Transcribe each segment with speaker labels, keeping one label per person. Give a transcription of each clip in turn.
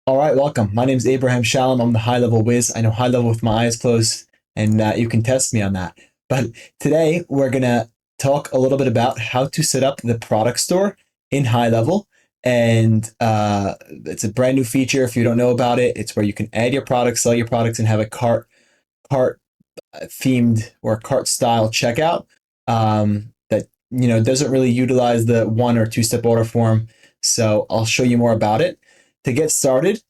Speaker 1: All right, welcome. My name is Abraham Shalom. I'm the high level whiz. I know high level with my eyes closed, and you can test me on that. But today we're going to talk a little bit about how to set up the product store in high level. And it's a brand new feature. If you don't know about it, it's where you can add your products, sell your products, and have a cart themed or cart style checkout that doesn't really utilize the one or two step order form. So I'll show you more about it. To get started,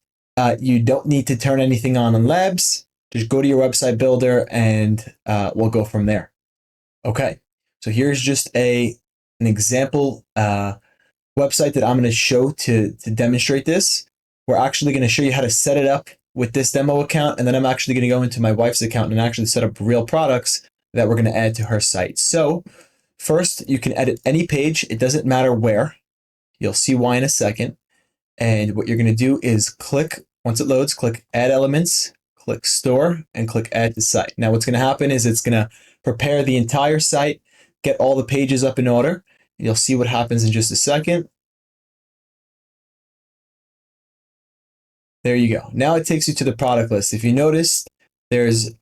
Speaker 1: you don't need to turn anything on in Labs. Just go to your website builder and we'll go from there. Okay, so here's just an example website that I'm going to show to demonstrate this. We're actually going to show you how to set it up with this demo account, and then I'm actually going to go into my wife's account and actually set up real products that we're going to add to her site. So first, you can edit any page. It doesn't matter where. You'll see why in a second. And what you're going to do is click, once it loads, click Add Elements, click Store, and click Add to Site. Now what's going to happen is it's going to prepare the entire site, get all the pages up in order. You'll see what happens in just a second. There you go. Now it takes you to the product list. If you notice, there's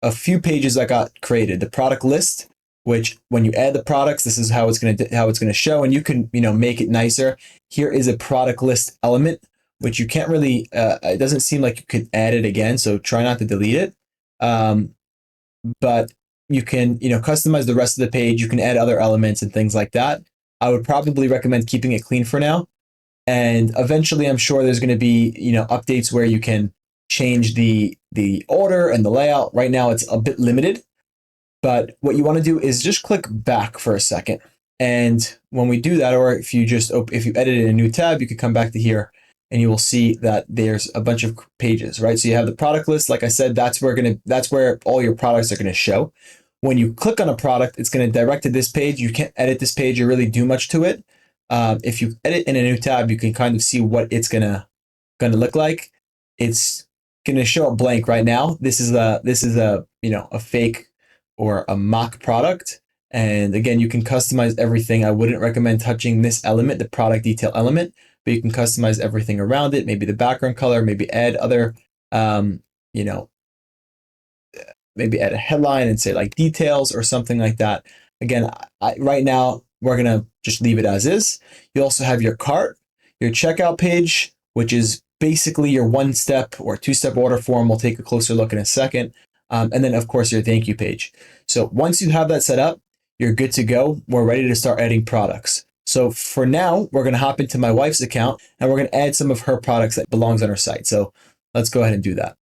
Speaker 1: a few pages that got created. The product list, which when you add the products, this is how it's going to show, and you can make it nicer. Here is a product list element, which you can't really. It doesn't seem like you could add it again, so try not to delete it. But you can customize the rest of the page. You can add other elements and things like that. I would probably recommend keeping it clean for now. And eventually, I'm sure there's going to be updates where you can change the order and the layout. Right now, it's a bit limited. But what you want to do is just click back for a second. And when we do that, or if you edit in a new tab, you could come back to here and you will see that there's a bunch of pages, right? So you have the product list. Like I said, that's where all your products are going to show. When you click on a product, it's going to direct to this page. You can't edit this page or really do much to it. If you edit in a new tab, you can kind of see what it's gonna look like. It's gonna show up blank right now. This is a fake or a mock product. And again, you can customize everything. I wouldn't recommend touching this element, the product detail element, but you can customize everything around it. Maybe the background color, maybe add other, maybe add a headline and say like details or something like that. Again, right now we're gonna just leave it as is. You also have your cart, your checkout page, which is basically your one-step or two-step order form. We'll take a closer look in a second. And then of course your thank you page. So once you have that set up, you're good to go. We're ready to start adding products. So for now, we're gonna hop into my wife's account and we're gonna add some of her products that belongs on her site. So let's go ahead and do that.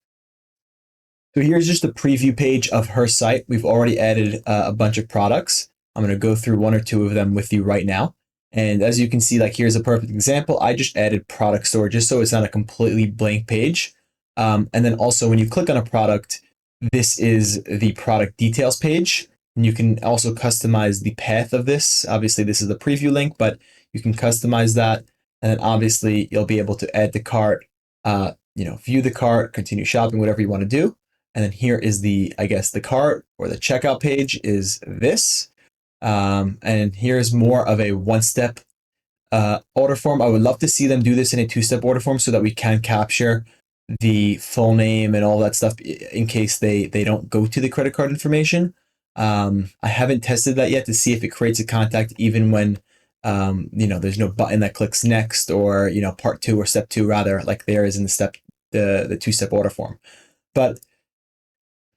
Speaker 1: So here's just a preview page of her site. We've already added a bunch of products. I'm going to go through one or two of them with you right now. And as you can see, like here's a perfect example. I just added product store just so it's not a completely blank page. And then also when you click on a product, this is the product details page. And you can also customize the path of this. Obviously, this is the preview link, but you can customize that. And then obviously you'll be able to add the cart, view the cart, continue shopping, whatever you want to do. And then here is the cart or the checkout page is this. And here's more of a one-step order form. I would love to see them do this in a two-step order form so that we can capture the full name and all that stuff in case they don't go to the credit card information. I haven't tested that yet to see if it creates a contact even when there's no button that clicks next or part two or step two rather, like there is in the two-step order form. But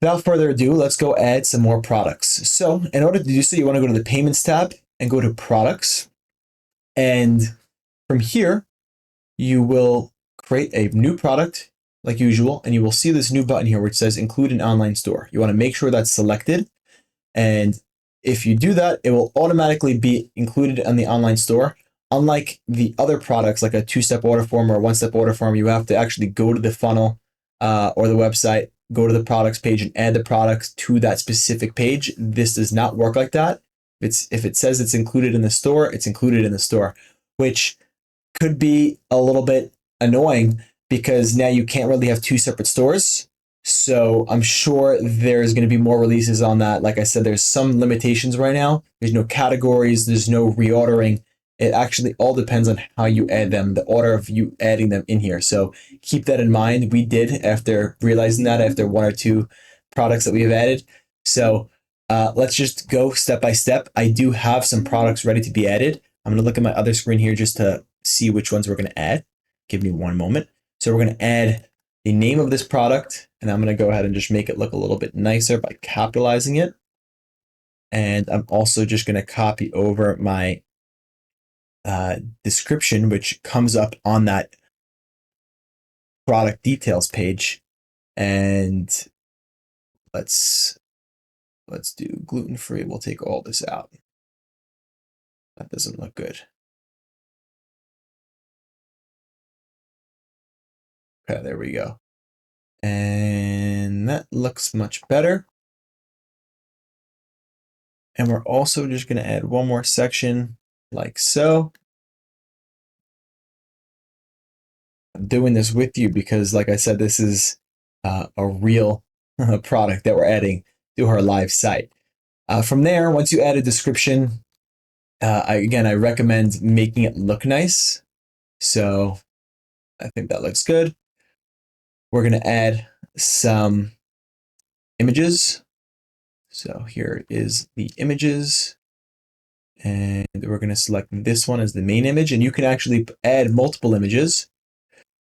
Speaker 1: without further ado, let's go add some more products. So in order to do so, you want to go to the Payments tab and go to Products. And from here, you will create a new product like usual, and you will see this new button here which says Include an Online Store. You want to make sure that's selected. And if you do that, it will automatically be included on the online store. Unlike the other products, like a two-step order form or a one-step order form, you have to actually go to the funnel or the website, go to the products page and add the products to that specific page. This does not work like that. If it says it's included in the store, it's included in the store, which could be a little bit annoying because now you can't really have two separate stores. So I'm sure there's going to be more releases on that. Like I said, there's some limitations right now. There's no categories, there's no reordering It actually all depends on how you add them, the order of you adding them in here. So keep that in mind. We did after realizing that after one or two products that we have added. So let's just go step by step. I do have some products ready to be added. I'm going to look at my other screen here just to see which ones we're going to add. Give me one moment. So we're going to add the name of this product, and I'm going to go ahead and just make it look a little bit nicer by capitalizing it. And I'm also just going to copy over my description, which comes up on that product details page. And let's do gluten-free. We'll take all this out. That doesn't look good. Okay, there we go. And that looks much better. And we're also just going to add one more section like so. I'm doing this with you because, like I said, this is a real product that we're adding to our live site. From there, once you add a description, I recommend making it look nice. So I think that looks good. We're going to add some images. So here is the images. And we're going to select this one as the main image. And you can actually add multiple images.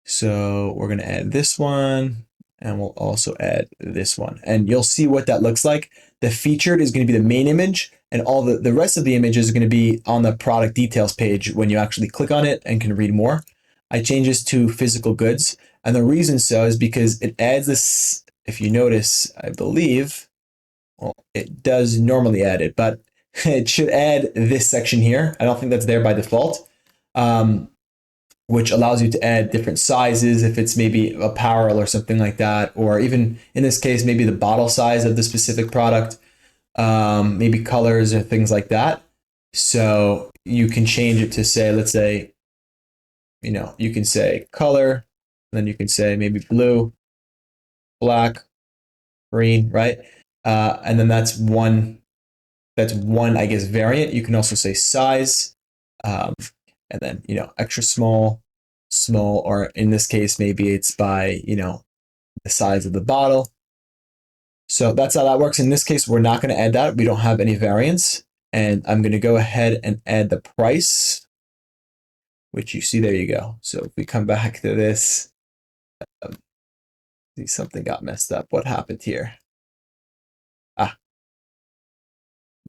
Speaker 1: So we're going to add this one. And we'll also add this one. And you'll see what that looks like. The featured is going to be the main image. And all the rest of the images are going to be on the product details page when you actually click on it and can read more. I change this to physical goods. And the reason so is because it adds this, if you notice, I believe, well, it does normally add it, but it should add this section here. I don't think that's there by default, which allows you to add different sizes if it's maybe apparel or something like that, or even in this case, maybe the bottle size of the specific product, maybe colors or things like that. So you can change it to say, let's say, you can say color, then you can say maybe blue, black, green, right? And then that's one, I guess, variant. You can also say size, and then, extra small, small, or in this case, maybe it's by, the size of the bottle. So that's how that works. In this case, we're not going to add that. We don't have any variants. And I'm going to go ahead and add the price, which you see, there you go. So if we come back to this, see, something got messed up. What happened here?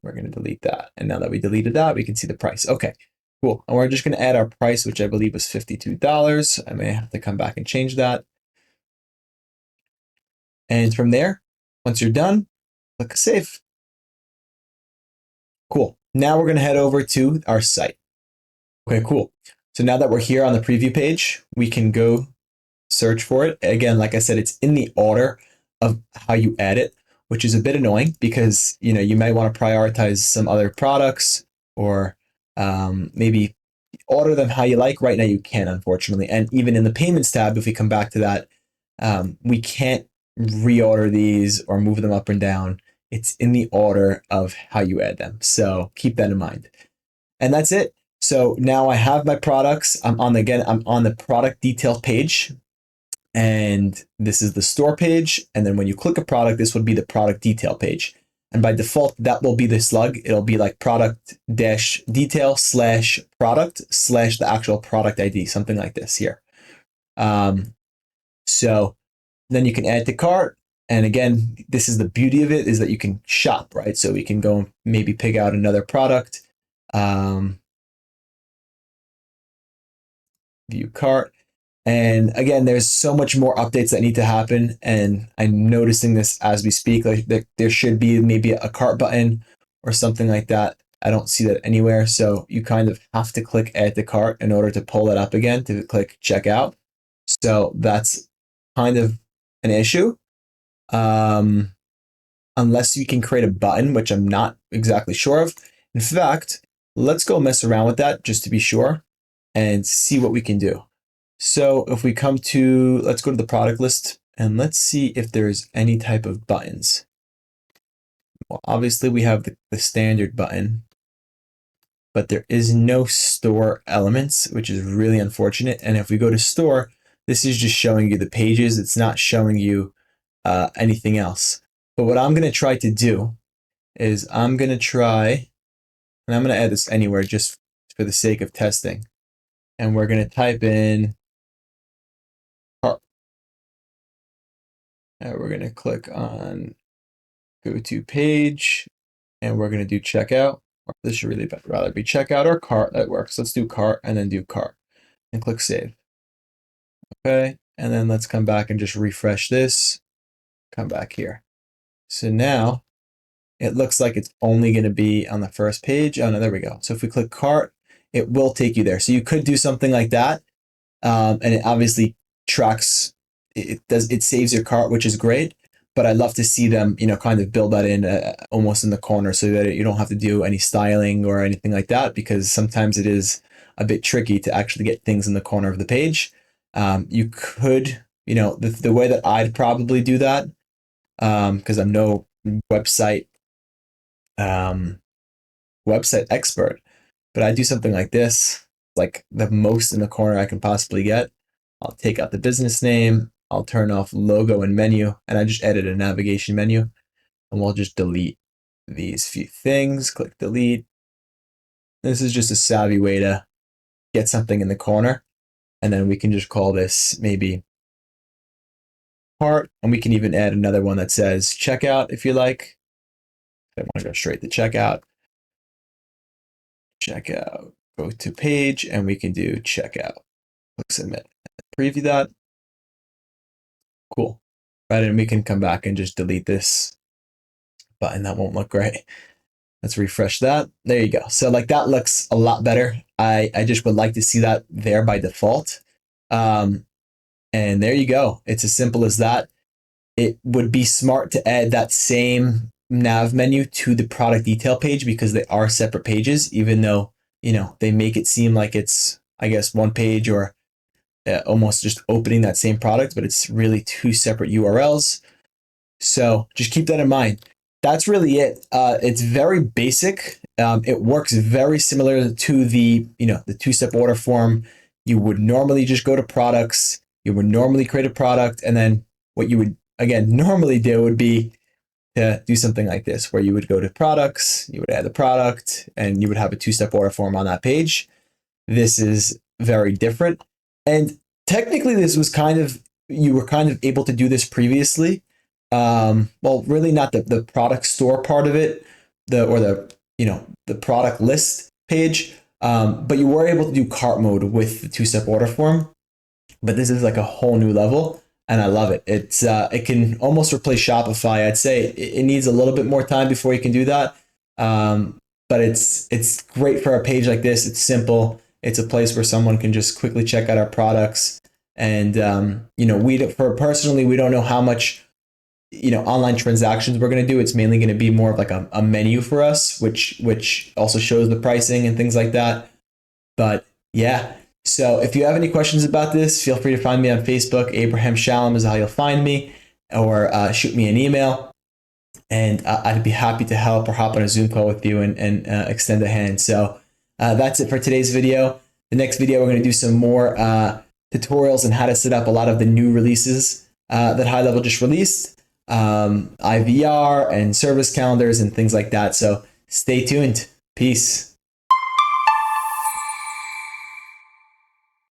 Speaker 1: We're going to delete that. And now that we deleted that, we can see the price. Okay, cool. And we're just going to add our price, which I believe was $52. I may have to come back and change that. And from there, once you're done, click save. Cool. Now we're going to head over to our site. Okay, cool. So now that we're here on the preview page, we can go search for it. Again, like I said, it's in the order of how you add it, which is a bit annoying because you might want to prioritize some other products, or maybe order them how you like. Right now you can, unfortunately. And even in the payments tab, if we come back to that, we can't reorder these or move them up and down. It's in the order of how you add them. So keep that in mind. And that's it. So now I have my products. I'm on the product detail page. And this is the store page. And then when you click a product, this would be the product detail page. And by default, that will be the slug. It'll be like product dash detail slash product slash the actual product ID, something like this here. So then you can add to cart. And again, this is the beauty of it, is that you can shop, right? So we can go and maybe pick out another product. View cart. And again, there's so much more updates that need to happen. And I'm noticing this as we speak. Like there should be maybe a cart button or something like that. I don't see that anywhere. So you kind of have to click add to cart in order to pull it up again, to click checkout. So that's kind of an issue. Unless you can create a button, which I'm not exactly sure of. In fact, let's go mess around with that just to be sure and see what we can do. So if we come to, let's go to the product list and let's see if there's any type of buttons. Well, obviously we have the standard button. but there is no store elements, which is really unfortunate. And if we go to store, this is just showing you the pages. It's not showing you anything else. But what I'm going to try to do is I'm going to try, and I'm going to add this anywhere just for the sake of testing. And we're going to type in cart. And we're going to click on go to page, and we're going to do checkout. This should really rather be checkout or cart. That works. Let's do cart and then do cart and click save. Okay. And then let's come back and just refresh this. Come back here. So now it looks like it's only going to be on the first page. Oh no, there we go. So if we click cart, it will take you there. So you could do something like that. And it obviously tracks, it saves your cart, which is great. But I love to see them, kind of build that in almost in the corner so that you don't have to do any styling or anything like that, because sometimes it is a bit tricky to actually get things in the corner of the page. You could, the way that I'd probably do that, because I'm no website expert, but I do something like this, like the most in the corner I can possibly get. I'll take out the business name. I'll turn off logo and menu, and I just edit a navigation menu, and we'll just delete these few things. Click delete. This is just a savvy way to get something in the corner, and then we can just call this maybe cart, and we can even add another one that says checkout if you like. I want to go straight to checkout. Checkout. Go to page, and we can do checkout. Click submit. Preview that. Cool. Right, and we can come back and just delete this button. That won't look great. Let's refresh that. There you go. So like that looks a lot better. I just would like to see that there by default. And there you go. It's as simple as that. It would be smart to add that same nav menu to the product detail page, because they are separate pages, even though, they make it seem like it's, I guess, one page or almost just opening that same product, but it's really two separate URLs. So just keep that in mind. That's really it. It's very basic. It works very similar to the two-step order form. You would normally just go to products. You would normally create a product, and then what you would again normally do would be to do something like this, where you would go to products, you would add the product, and you would have a two-step order form on that page. This is very different. And technically this was you were kind of able to do this previously. Well, really not the product store part of it, the product list page. But you were able to do cart mode with the two-step order form. But this is like a whole new level, and I love it. It can almost replace Shopify. I'd say it needs a little bit more time before you can do that. But it's great for a page like this. It's simple. It's a place where someone can just quickly check out our products. And personally, we don't know how much online transactions we're going to do. It's mainly going to be more of like a menu for us, which also shows the pricing and things like that. But yeah, so if you have any questions about this, feel free to find me on Facebook. Abraham Shalom is how you'll find me, or shoot me an email, and I'd be happy to help or hop on a Zoom call with you and extend a hand. So that's it for today's video. The next video, we're going to do some more tutorials on how to set up a lot of the new releases that High Level just released, IVR and service calendars and things like that. So stay tuned. Peace.